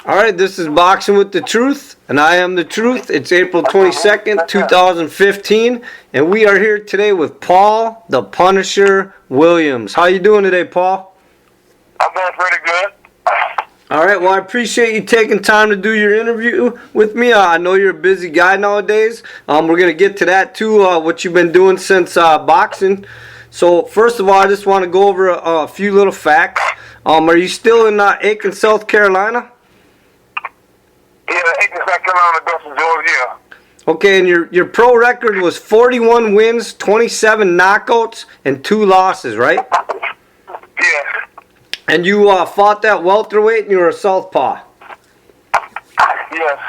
All right, this is Boxing with the Truth, and I am the Truth. It's April 22nd, 2015, and we are here today with Paul, the Punisher Williams. How you doing today, Paul? I'm doing pretty good. All right, well, I appreciate you taking time to do your interview with me. I know you're a busy guy nowadays. We're going to get to that, too, what you've been doing since boxing. So, first of all, I just want to go over a few little facts. Are you still in Aiken, South Carolina? Yeah, Aiken, South Carolina, Dustin, Georgia. Okay, and your pro record was 41 wins, 27 knockouts, and 2 losses, right? Yes. And you fought that welterweight, and you were a southpaw. Yes.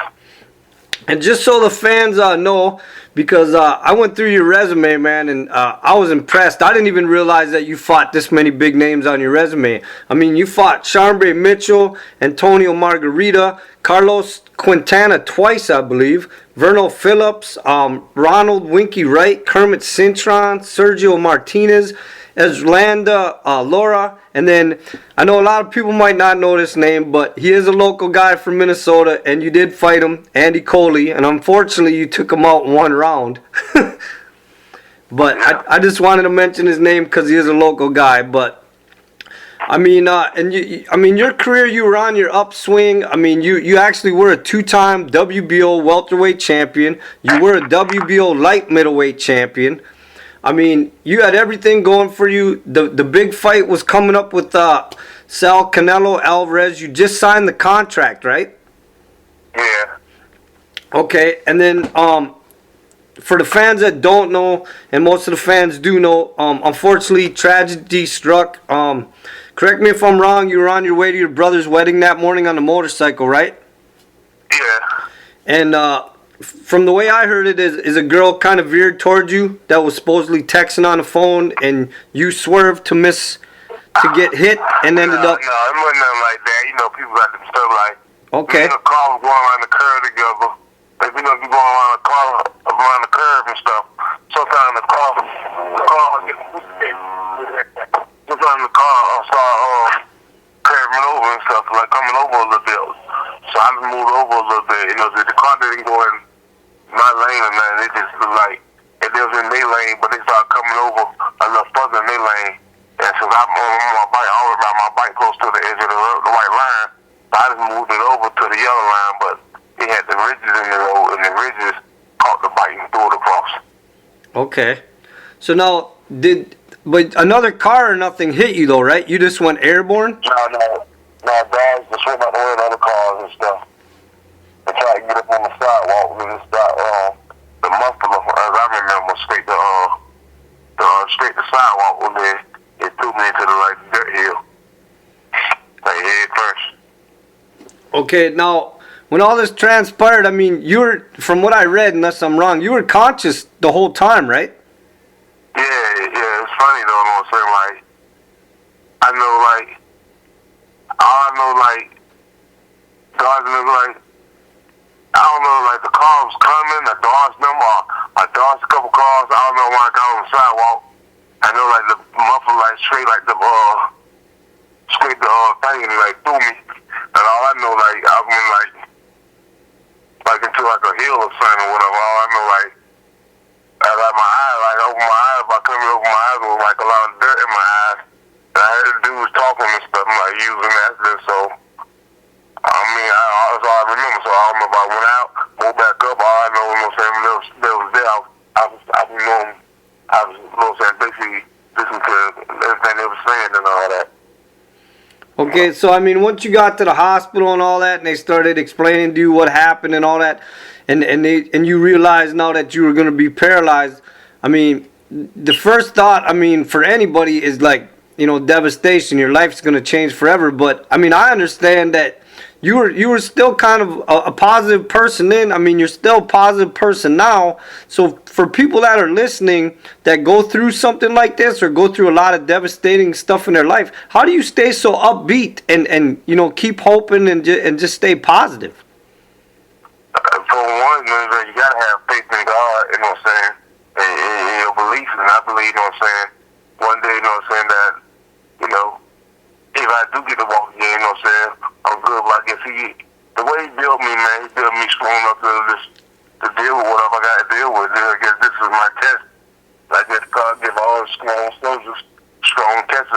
And just so the fans know, because I went through your resume, man, and I was impressed. I didn't even realize that you fought this many big names on your resume. I mean, you fought Sharmba Mitchell, Antonio Margarita, Carlos Quintana twice, I believe, Verno Phillips, Ronald Winky Wright, Kermit Cintron, Sergio Martinez, Eslanda Laura, and then I know a lot of people might not know this name, but he is a local guy from Minnesota, and you did fight him, Andy Coley, and unfortunately you took him out in 1 round. But I just wanted to mention his name because he is a local guy. But I mean, your career, you were on your upswing. I mean, you actually were a 2-time WBO welterweight champion. You were a WBO light middleweight champion. I mean, you had everything going for you. The big fight was coming up with Sal Canelo Alvarez. You just signed the contract, right? Yeah. Okay, and then for the fans that don't know, and most of the fans do know, unfortunately, tragedy struck. Correct me if I'm wrong, you were on your way to your brother's wedding that morning on the motorcycle, right? Yeah. And from the way I heard it, is a girl kind of veered towards you that was supposedly texting on the phone, and you swerved to get hit and ended up. No, it wasn't nothing like that. You know, people got them stuff like. Okay. The car was going around the curve together. Like, you know, you going around the car, around the curve and stuff. Sometimes the car start curving over and stuff, like coming over a little bit. So I just moved over a little bit. You know, the car didn't go in my lane or nothing. It just looked like it was in their lane, but they started coming over a little further in their lane. And since I'm on my bike, I always ride my bike close to the edge of the white line. So I just moved it over to the yellow line, but it had the ridges in the road, and the ridges caught the bike and threw it across. Okay. So now, but another car or nothing hit you though, right? You just went airborne? No, guys, the swim out the way of other cars and stuff. They tried to get up on the sidewalk, and it stopped, the muffler, as I remember, straight the sidewalk when it threw me into the dirt hill. Like head first. Okay, now, when all this transpired, I mean, you were, from what I read, unless I'm wrong, you were conscious the whole time, right? Yeah, it's funny though, you know what I'm saying? Like, I know, guys, I don't know, like, the car was coming, I dodged them, or I dodged a couple cars, I don't know when I got on the sidewalk. I know, like, the muffler, like, straight the thing, and, like, threw me. And all I know, like, I went, like into, like, a hill or something or whatever. All I know, like, I got my eyes, like, open my eyes, but I couldn't open my eyes, there was, like, a lot of dirt in my eyes. And I heard the dudes talking and stuff, like, using that, so, I mean, that's all I remember, so I don't know if I went out, moved back up, all I know, you know what I'm saying, they was there, I was, you know what I'm saying, basically listening to everything they were saying and all that. Okay, so I mean, once you got to the hospital and all that, and they started explaining to you what happened and all that, and you realized now that you were going to be paralyzed, I mean, the first thought, I mean, for anybody is like, you know, devastation. Your life's going to change forever. But I mean, I understand that you were still kind of a positive person then. I mean, you're still a positive person now. So for people that are listening that go through something like this or go through a lot of devastating stuff in their life, how do you stay so upbeat and you know, keep hoping and just stay positive? For one, you gotta have faith in God, you know what I'm saying, and your belief, and I believe, you know what I'm saying, one day, you know what I'm saying, that, you know, if I do get to walk again, you know what I'm saying, I'm good, but I guess the way he built me, man, he built me strong enough to deal with whatever I got to deal with. I guess this is my test. I just gotta give all strong soldiers strong tests.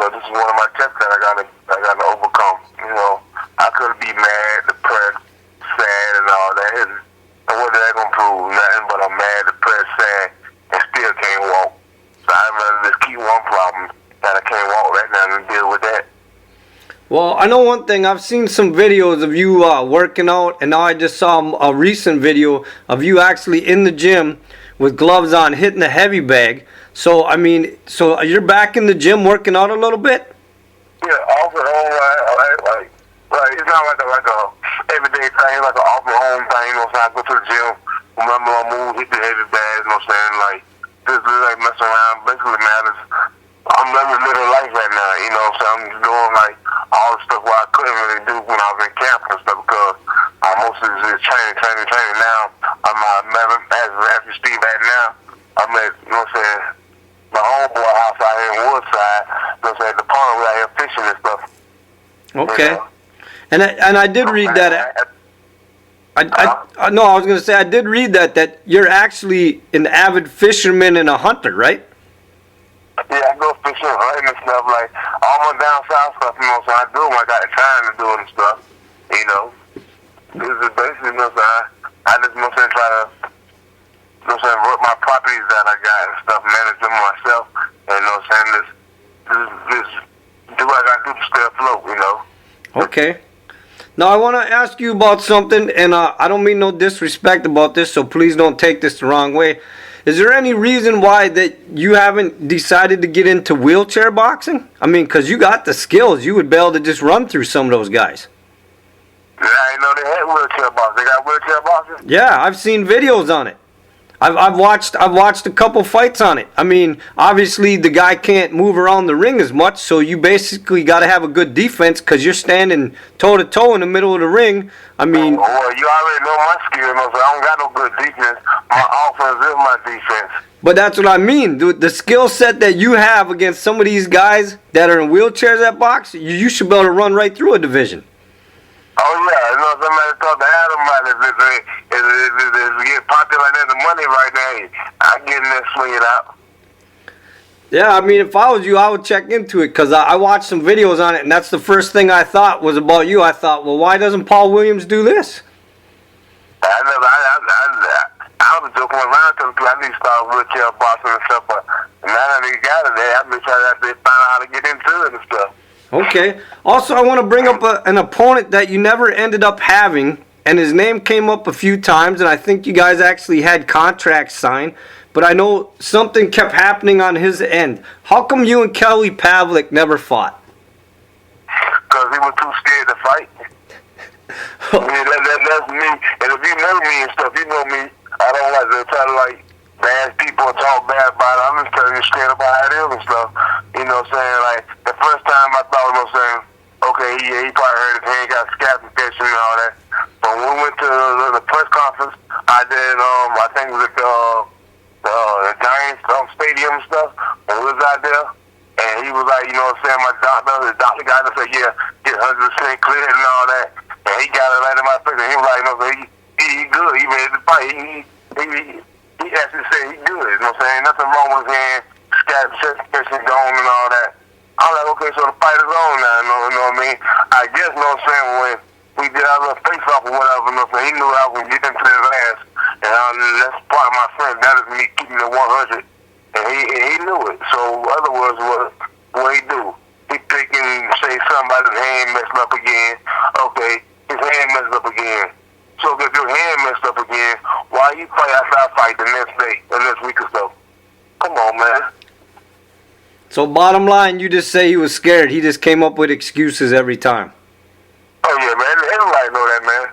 So this is one of my tests that I gotta overcome. You know, I could be mad, depressed, sad, and all that. And what is that gonna prove? Nothing but I'm mad, depressed, sad, and still can't walk. So I'd rather just keep one problem that I can't walk right now and deal with that. Well, I know one thing. I've seen some videos of you working out, and now I just saw a recent video of you actually in the gym with gloves on, hitting the heavy bag. So, I mean, so you're back in the gym working out a little bit? Yeah, off and on, like it's not like a everyday thing, like an off and on thing. You know what I'm saying? I go to the gym, remember my move, hit the heavy bag. You know what I'm saying? Like just like messing around. Basically, matters. I'm living life right now. You know what I'm saying? I'm doing like all the stuff what I couldn't really do when I was in camp and stuff because I mostly just training. Now I'm as you speak right now. I'm at, you know what I'm saying, my homeboy house out here in Woodside. You know what I'm saying, the pond we out here fishing and stuff. Okay. You know? And I did read that. I was gonna say I did read that you're actually an avid fisherman and a hunter, right? Yeah, I go fishing, hunting and stuff, like all my down south stuff, you know what I'm saying? I do when I got the time to do it and stuff, you know. This is basically, you know what I'm saying, I just, you know what I'm saying, try to, you know what I'm saying, work my properties that I got and stuff, manage them myself, and you know what I'm saying, just do what I got to do to stay afloat, you know. Okay. Now I want to ask you about something, and I don't mean no disrespect about this, so please don't take this the wrong way. Is there any reason why that you haven't decided to get into wheelchair boxing? I mean, because you got the skills. You would be able to just run through some of those guys. Yeah, I didn't know they had wheelchair boxing. They got wheelchair boxing? Yeah, I've seen videos on it. I've watched a couple fights on it. I mean, obviously the guy can't move around the ring as much, so you basically got to have a good defense because you're standing toe to toe in the middle of the ring. I mean, well, you already know my skill, so I don't got no good defense. My offense is my defense. But that's what I mean. The skill set that you have against some of these guys that are in wheelchairs that box, you should be able to run right through a division. Oh yeah, you know, somebody talk to Adam about it. If it get popular like that, the money right now, I get in there, swing it out. Yeah, I mean, if I was you, I would check into it because I watched some videos on it, and that's the first thing I thought was about you. I thought, well, why doesn't Paul Williams do this? I was joking around because I need to start wheelchair boxing and stuff, but now that they got it there, I've been trying to find out how to get into it and stuff. Okay. Also, I want to bring up an opponent that you never ended up having, and his name came up a few times, and I think you guys actually had contracts signed, but I know something kept happening on his end. How come you and Kelly Pavlik never fought? Because he was too scared to fight. That's me. And if you know me and stuff, you know me. I don't like to try to like bash people and talk bad about it. I'm just telling you straight about how it is and stuff. You know what I'm saying? Like, the first time I thought, you know what I'm saying, okay, he probably heard his hand got scalp infection and all that. But when we went to the press conference, I did, I think it was at the Giants stadium and stuff, and we was out there, and he was like, you know what I'm saying, the doctor got to say, yeah, get 100% clear and all that. And he got it right in my face, and he was like, you know what I'm saying, he good, he ready to fight. He actually said he good, you know what I'm saying, nothing wrong with his hand, scalp infection gone and all that. I'm like, okay, so the fight is on now, you know what I mean? I guess, you know what I'm saying, when we did our little face off or whatever, you know what I'm saying, he knew I was going to get into his ass. And that's part of my friend, that is me keeping it 100. And he knew it. So, in other words, what he do? He pick and say something about his hand messed up again. Okay, his hand messed up again. So if your hand messed up again, why you fight after I fight the next day, the next week or so? Come on, man. So bottom line, you just say he was scared. He just came up with excuses every time. Oh yeah, man. Everybody know that, man.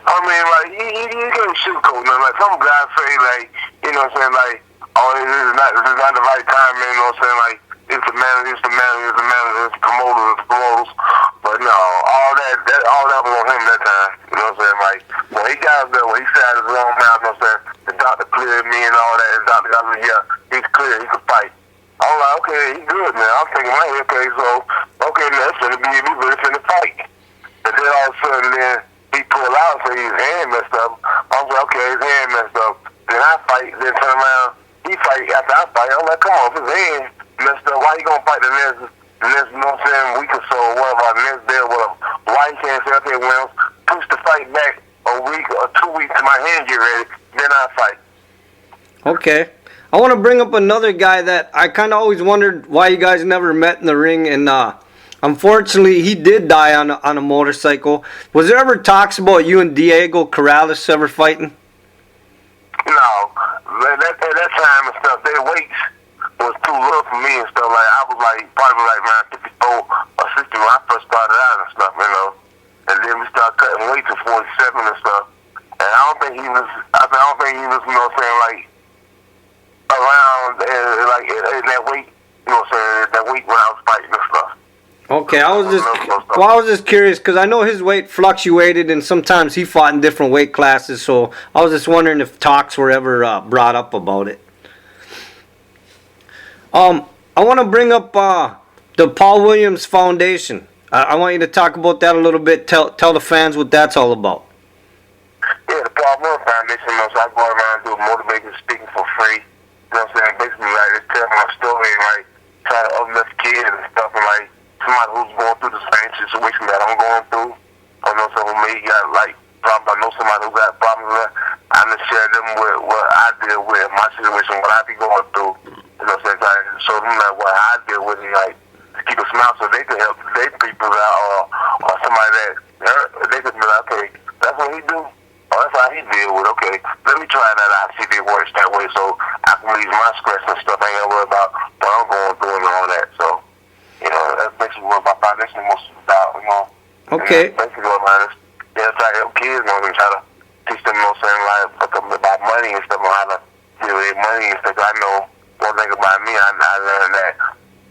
I mean, like, you can't sugarcoat nothing. Like, some guys say, like, you know what I'm saying, like, oh, this is not the right time, man, you know what I'm saying, like, it's the manager, it's the promoters. But no, all that was on him that time, you know what I'm saying, like, when he got up there, when he sat his own mouth, you know what I'm saying, the doctor cleared me and all that, and the doctor got me, yeah, he's clear, he could fight. I'm like, okay, he's good, man. I'm thinking, man, okay, so, okay, man, it's finna be, we really finna fight. And then all of a sudden, then, ready, then I fight. Okay. I want to bring up another guy that I kind of always wondered why you guys never met in the ring, and unfortunately he did die on a motorcycle. Was there ever talks about you and Diego Corrales ever fighting? No, at that time and stuff, their weights was too low for me and stuff. Like I was like probably like around 54 or 60 when I first started out and stuff, you know. And then we started cutting weight to 47 and stuff. And I don't think he was, you know what I'm saying, like around like in that weight, you know what I'm saying, that weight when I was fighting and stuff. Okay, I was just curious because I know his weight fluctuated and sometimes he fought in different weight classes. So I was just wondering if talks were ever brought up about it. I want to bring up the Paul Williams Foundation. I want you to talk about that a little bit. Tell the fans what that's all about. Yeah, the Paul Williams Foundation, you know, so I go around and do motivating speaking for free. You know what I'm saying? Basically, like, just tell my story and, like, try to uplift kids and stuff. And, like, somebody who's going through the same situation that I'm going through. I know someone who may got, like, problems. I know somebody who got problems. I just share them with what I deal with, my situation, what I be going through. You know what I'm saying? Try to show them, like, what I deal with and, like, to keep a smile so they can help their people out or somebody that hurt. They can be like, okay, that's what he do. Oh, that's how he deal with. Okay, let me try that out. See if it works that way, so I can release my stress and stuff. I ain't gotta worry about what I'm going through and all that. So, you know, that's basically what my foundation most about. You know. Okay. Basically, what mine is. Yeah, try to help kids, you know, and try to teach them, you know, saying like about money and stuff, and how to deal with money and stuff. I know one thing about me. I learned that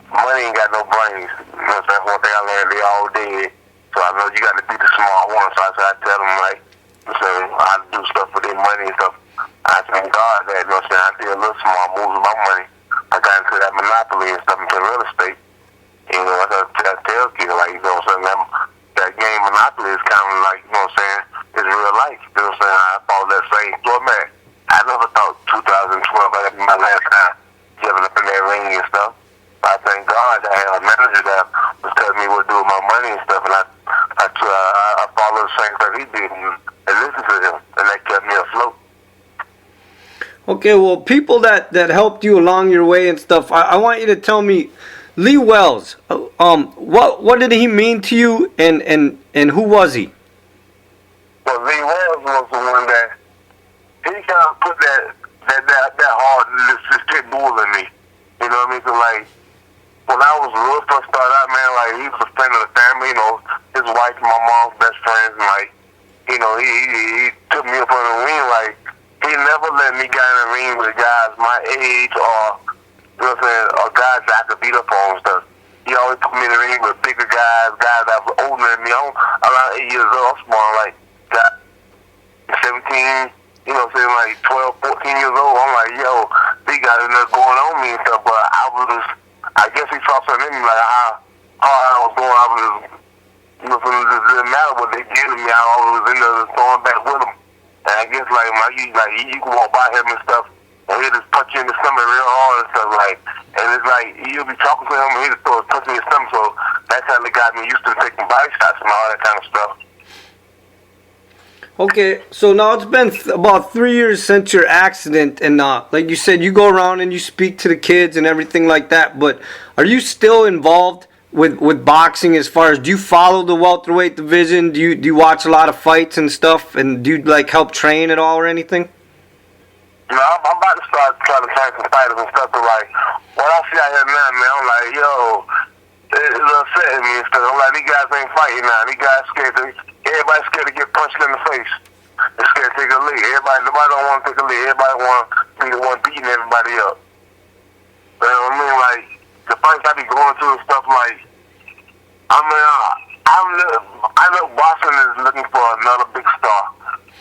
money ain't got no brains. You know, that's one thing I learned. They all dead. So I know you got to be the smart one. So I tell them like. So I do stuff with their money and stuff. I thank God that, you know what I'm saying, I did a little small moves with my money. I got into that monopoly and stuff into real estate. You know, I tell kids, like, you know what I'm saying, that game Monopoly is kind of like, you know what I'm saying, it's real life. You know what I'm saying, I follow that same format. I never thought 2012 that'd be my last time giving up in that ring and stuff. But I thank God that I had a manager that was telling me what to do with my money and stuff, and I followed the same stuff he did. And listen to him, and that kept me afloat. Okay, well, people that helped you along your way and stuff, I want you to tell me, Lee Wells, what did he mean to you, and who was he? Well, Lee Wells was the one that he kind of put that hard, this pit bull in me. You know what I mean? So like when I was real first started out, man, like he was a friend of the family. You know, his wife and my mom's best friends, and like. You know, he took me up on the ring, like, he never let me get in the ring with guys my age or, you know what I'm saying, or guys that I could beat up on and stuff. He always put me in the ring with bigger guys that was older than me. I'm around 8 years old, I'm small, like, got 17, you know what I'm saying, like 12, 14 years old. I'm like, yo, these guys are going on me and stuff, but I guess he saw something in me, like, how hard I was going, I was just, you know, it didn't matter what they did to me. I always was in there throwing back with them. And I guess like you can walk by him and stuff, and he'll just punch you in the stomach real hard and stuff like. And it's like you'll be talking to him, and he'll just throw a punch in your stomach. So that kind of got me used to taking body shots and all that kind of stuff. Okay, so now it's been about 3 years since your accident, and like you said, you go around and you speak to the kids and everything like that. But are you still involved with boxing as far as, do you follow the welterweight division? Do you watch a lot of fights and stuff, and do you like help train at all or anything? No, I'm about to start trying to train some fighters and stuff, but like what I see out here now, man, I'm like, yo, it's upsetting me and stuff. I'm like, these guys ain't fighting now. These guys everybody's scared to get punched in the face. They're scared to take a lead. Nobody don't want to take a lead. Everybody want to be the one beating everybody up. You know what I mean? Like, the fights I be going through and stuff, like, I mean, I know boxing is looking for another big star.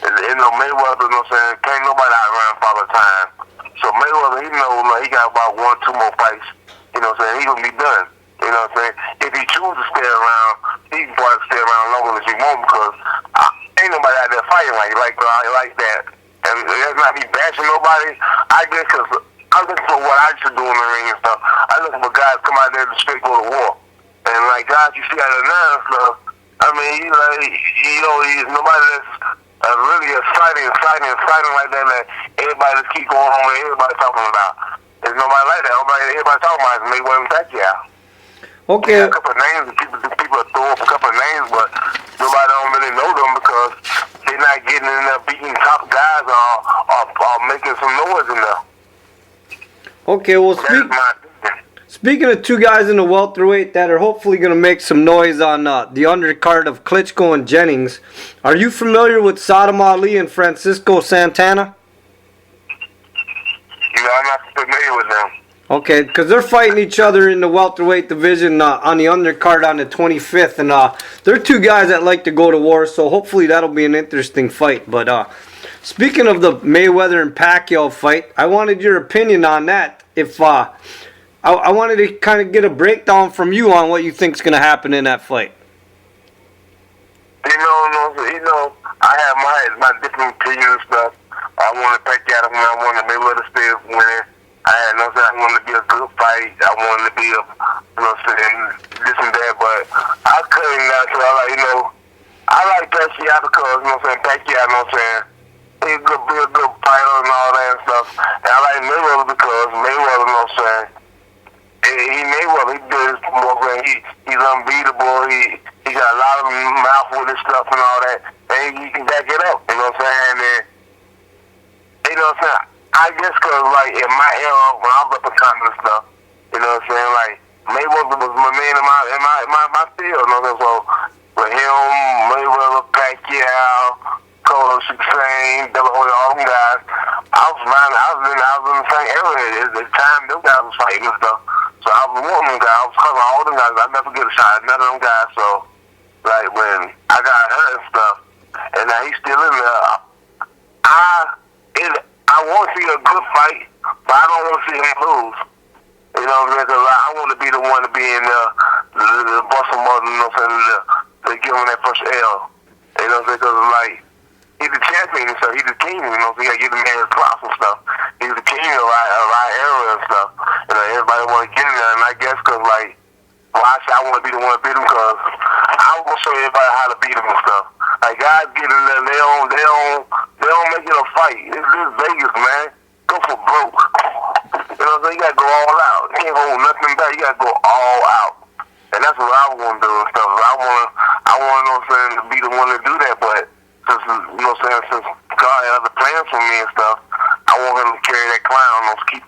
And, you know, Mayweather, you know what I'm saying, can't nobody outrun Father Time. So Mayweather, he knows, like, he got about 1-2 more fights, you know what I'm saying, he gonna be done. You know what I'm saying? If he chooses to stay around, he can probably stay around longer than he won't, because ain't nobody out there fighting like that. And it's not me bashing nobody. I guess because I'm looking for what I should do in the ring and stuff. I'm looking for guys to come out there to straight go to war. And like guys you see out there now and stuff, I mean, nobody that's really exciting like that. That everybody just keep going home and everybody talking about. There's nobody like that. Everybody talking about is Mayweather and Pacquiao. Okay. Yeah, a couple of names, people throw up a couple of names, but nobody don't really know them because they're not getting in there beating top guys or making some noise in there. Okay, well, speaking of two guys in the welterweight that are hopefully going to make some noise on the undercard of Klitschko and Jennings, are you familiar with Saddam Ali and Francisco Santana? No, I'm not familiar with them. Okay, because they're fighting each other in the welterweight division on the undercard on the 25th, and they're two guys that like to go to war, so hopefully that'll be an interesting fight. But speaking of the Mayweather and Pacquiao fight, I wanted your opinion on that. If I wanted to kind of get a breakdown from you on what you think's going to happen in that fight. I have my different opinions and stuff. I wanted Pacquiao to win. I wanted Mayweather to stay winning. I wanted to be a good fight. I wanted to be this and that, but I couldn't. So I like Pacquiao because, Pacquiao, he's a good fighter and all that and stuff. And I like Mayweather because Mayweather, he's unbeatable. He got a lot of mouth with his stuff and all that, and he can back it up. And I guess because, in my era, when I was up in Compton and stuff, Mayweather was my man in my field, So, with him, Mayweather, Pacquiao, Cole, Hussein, De La Hoya, all them guys, I was in the same area at the time them guys was fighting and stuff. So I was one of them guys. I was covering all them guys. I never get a shot at none of them guys. So, when I got hurt and stuff, and now he's still in there, I want to see a good fight, but I don't want to see him lose. Because I want to be the one to be in the Boston Martin, to give him that first L. Because he's the champion, so he's the king. So you got to give the man his props and stuff. He's the king of our era and stuff. Everybody want to get in there, and I guess because I say I want to be the one to beat him because I want to show everybody how to beat him and stuff. Guys get in there, they don't make it a fight. This Vegas, man. Go for broke. You got to go all out. You can't hold nothing back. You got to go all out. And that's what I want to do and stuff. I want to be the one to do that, but since God had other plans for me and stuff, I want him to carry that crown, keep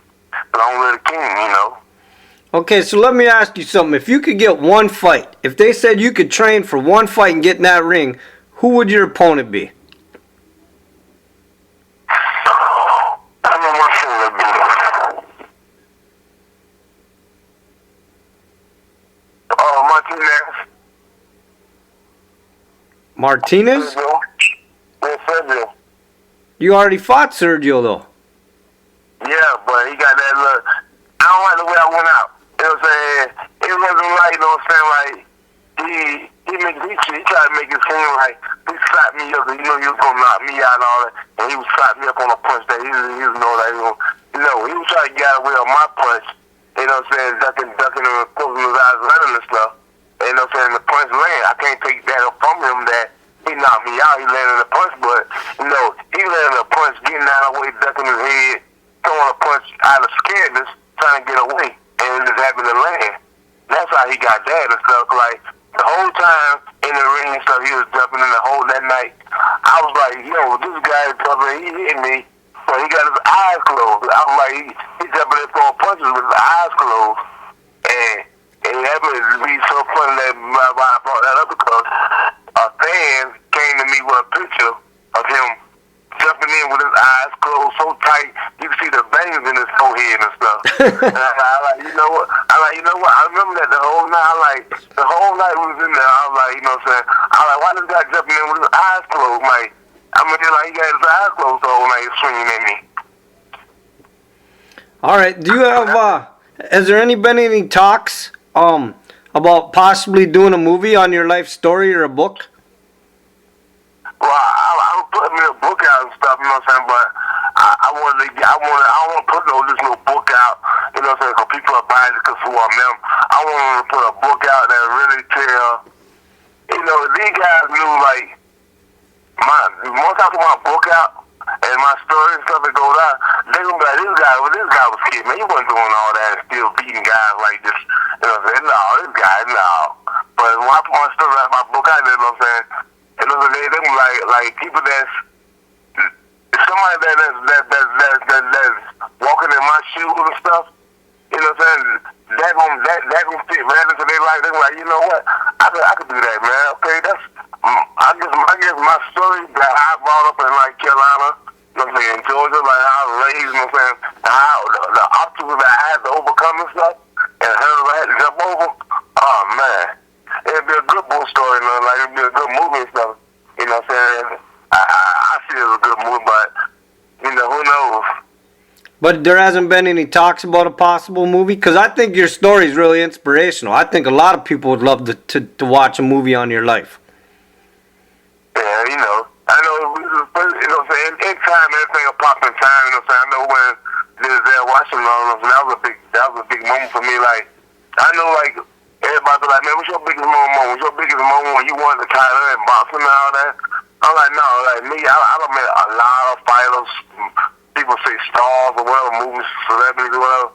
long live the king, Okay, so let me ask you something. If you could get one fight, if they said you could train for one fight and get in that ring, who would your opponent be? Martinez? Sergio. You already fought Sergio, though. Yeah, but he got that look. I don't like the way I went out. It wasn't he tried to make it seem like he slapped me up. He was gonna knock me out and all that, and he was slapping me up on a punch that he was he was trying to get away on my punch. Ducking and closing his eyes, running and stuff. The punch land. I can't take that from him that he knocked me out. He landed a punch, but he landed a punch, getting out of the way, ducking his head, throwing a punch out of scaredness, trying to get away, and it just happened to land. That's how he got that and stuff. The whole time in the ring and stuff, he was jumping in the hole that night. I was like, this guy is jumping, he hit me, but he got his eyes closed. I was like, he jumping in throwing punches with his eyes closed. And it happened to be so funny that I brought that up because a fan came to me with a picture of him jumping in with his eyes closed so tight you can see the veins in his forehead and stuff. And I I remember that the whole night. The whole night we was in there. I was like, why this guy jumping in with his eyes closed? He got his eyes closed the whole night swinging at me. All right. Do you have? Has there been any talks about possibly doing a movie on your life story or a book? Well, I was putting a book out and stuff, but I don't want to put no book out, because people are buying it because who I'm them. I want to put a book out that really tell, these guys knew, like, once I put my book out and my story and stuff that goes out, they gonna be like, this guy was scared, man. He wasn't doing all that and still beating guys like this. You know what I'm saying? No, this guy, no. But when I put my story out, my book out, you know what I'm saying? You know, they were like people that's somebody that's walking in my shoes and stuff. You know what I'm saying? That gonna fit right into their life. They're like, you know what? I could do that, man. Okay, that's I guess my story that I brought up in like Carolina, you know what I'm saying, in Georgia, like how I was raised, you know what I'm saying, how the obstacles that I had to overcome and stuff, and hurdles I had to jump over. Oh man, it'd be a good bull story, you know, like it'd be a good movie and stuff. You know what I'm saying? I see it as a good movie, but you know, who knows? But there hasn't been any talks about a possible movie? Because I think your story is really inspirational. I think a lot of people would love to watch a movie on your life. Yeah, you know, I know, you know what I'm saying, in time, everything will pop in time, you know what I'm saying. I know when Denzel Washington, that was a big moment for me. Like, I know, like, everybody be like, man, what's your biggest moment? What's your biggest moment when you won the title and boxing and all that? I'm like, no, like me, I done met a lot of fighters. People say stars or whatever, movies, celebrities or whatever.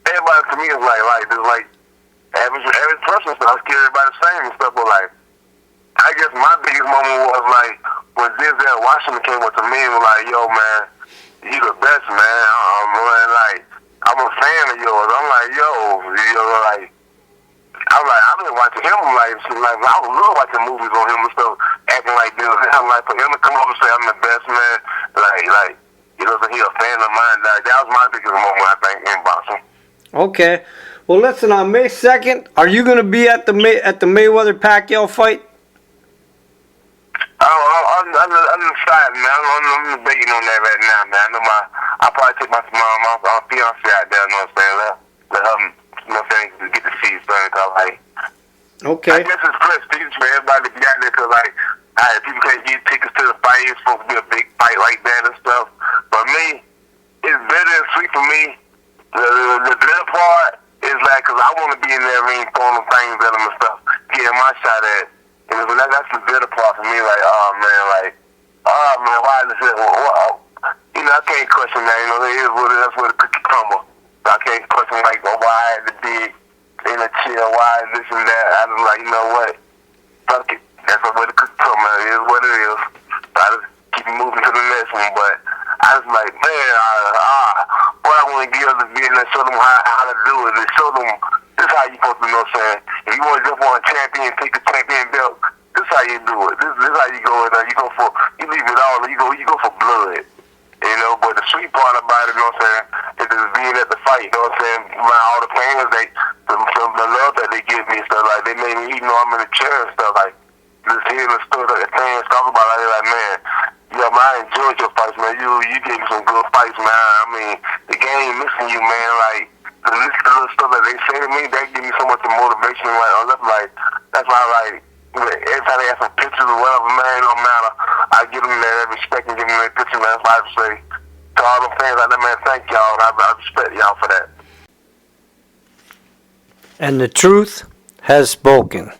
Everybody to me is like average person. So I scare everybody the same and stuff. But like, I guess my biggest moment was like when Denzel Washington came up to me and was like, yo, man, you the best, man. I'm a fan of yours. I'm like, yo, like. I've been watching him like I was really watching movies on him and stuff, acting like this. I'm like, for him to come up and say I'm the best, man, like you know, he a fan of mine. Like, that was my biggest moment, I think, in boxing. Okay. Well, listen, on May 2nd, are you going to be at the Mayweather Pacquiao fight? I'm deciding, man. I'm debating on that right now, man. I know I'll probably take my fiance out there, you know what I'm saying? Let her, you know what I'm saying, get to see something, cause like, okay. I guess it's prestige for everybody to be out there, cause like, people can't get tickets to the fight. It's supposed to be a big fight like that and stuff. But me, it's bitter and sweet for me. The bitter part is like, cause I want to be in that ring throwing them things at them and stuff, getting my shot at. And that's the bitter part for me. Like, oh man, why is this? Well, you know, I can't question that. You know, it is what it is. That's where the cookie crumble. So I can't question like, oh, why I had to be in a chill? Why this and that? I was like, you know what? Fuck it. That's where the cookie crumble. It is what it is. So I just keep moving to the next one. But I was like, man, what I want to give them is and show them how to do it. And show them this is how you supposed to, you know what I'm saying? If you want to jump on a champion, take a champion belt, this is how you do it. This is how you go in there. You leave it all. You go for blood. You know, but the sweet part about it, you know what I'm saying, is just being at the fight, you know what I'm saying? Around all the fans, the love that they give me and stuff, like, they made me, even though I'm in the chair and stuff, like, just hearing the story that the fans talk about it, like, man, yo, man, I enjoyed your fights, man. You gave me some good fights, man. I mean, the game missing you, man. Like, the little stuff that they say to me, that give me so much motivation. Like, that's why, like, every time they have some pictures or whatever, man, it don't matter. I give them that respect and give them that picture, man. That's why I say to all the fans out there, man, thank y'all. And I respect y'all for that. And the truth has spoken.